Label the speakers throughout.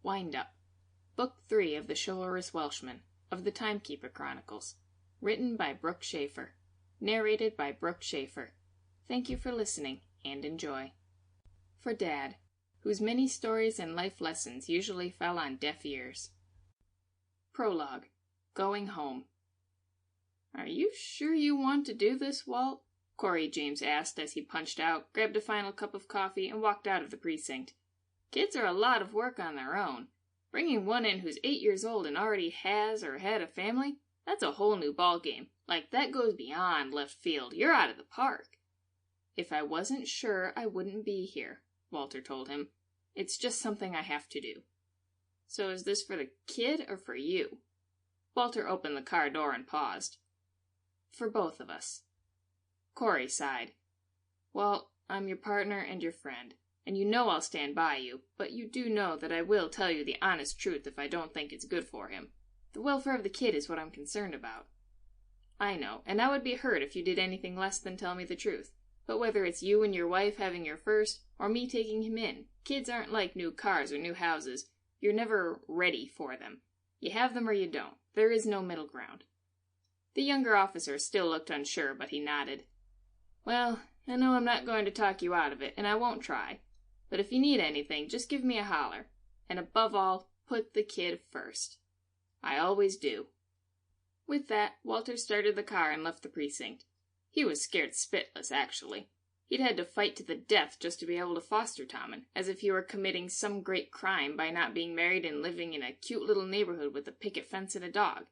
Speaker 1: Windup, Book 3 of the Chivalrous Welshman, of the Timekeeper Chronicles, written by Brooke Shaffer, narrated by Brooke Shaffer. Thank you for listening, and enjoy. For Dad, whose many stories and life lessons usually fell on deaf ears. Prologue. Going Home. "Are you sure you want to do this, Walt?" Corey James asked as he punched out, grabbed a final cup of coffee, and walked out of the precinct. "Kids are a lot of work on their own. Bringing one in who's 8 years old and already has or had a family, that's a whole new ballgame. Like, that goes beyond left field. You're out of the park." "If I wasn't sure, I wouldn't be here," Walter told him. "It's just something I have to do." "So is this for the kid or for you?" Walter opened the car door and paused. "For both of us." Corey sighed. "Well, I'm your partner and your friend, and you know I'll stand by you, but you do know that I will tell you the honest truth if I don't think it's good for him. The welfare of the kid is what I'm concerned about." "I know, and I would be hurt if you did anything less than tell me the truth. But whether it's you and your wife having your first, or me taking him in, kids aren't like new cars or new houses. You're never ready for them. You have them or you don't. There is no middle ground." The younger officer still looked unsure, but he nodded. "Well, I know I'm not going to talk you out of it, and I won't try. But if you need anything, just give me a holler. And above all, put the kid first. I always do." With that, Walter started the car and left the precinct. He was scared spitless, actually. He'd had to fight to the death just to be able to foster Tommen, as if he were committing some great crime by not being married and living in a cute little neighborhood with a picket fence and a dog.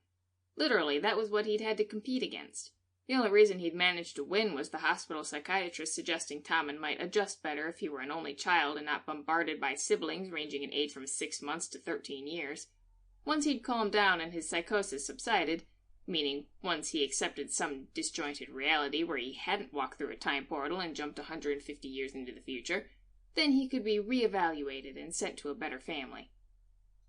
Speaker 1: Literally, that was what he'd had to compete against. The only reason he'd managed to win was the hospital psychiatrist suggesting Tommen might adjust better if he were an only child and not bombarded by siblings ranging in age from 6 months to 13 years. Once he'd calmed down and his psychosis subsided, meaning once he accepted some disjointed reality where he hadn't walked through a time portal and jumped 150 years into the future, then he could be reevaluated and sent to a better family.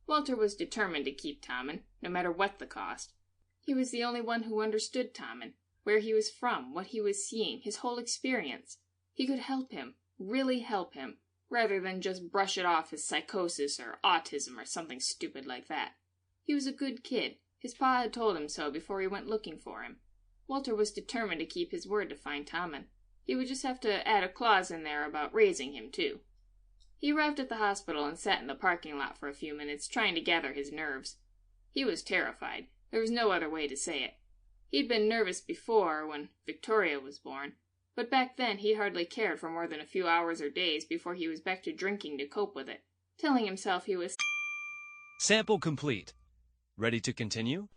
Speaker 1: Walter was determined to keep Tommen, no matter what the cost. He was the only one who understood Tommen, where he was from, what he was seeing, his whole experience. He could help him, really help him, rather than just brush it off as psychosis or autism or something stupid like that. He was a good kid. His pa had told him so before he went looking for him. Walter was determined to keep his word to find Tommen. He would just have to add a clause in there about raising him, too. He arrived at the hospital and sat in the parking lot for a few minutes, trying to gather his nerves. He was terrified. There was no other way to say it. He'd been nervous before, when Victoria was born, but back then he hardly cared for more than a few hours or days before he was back to drinking to cope with it, telling himself he was...
Speaker 2: Sample complete. Ready to continue?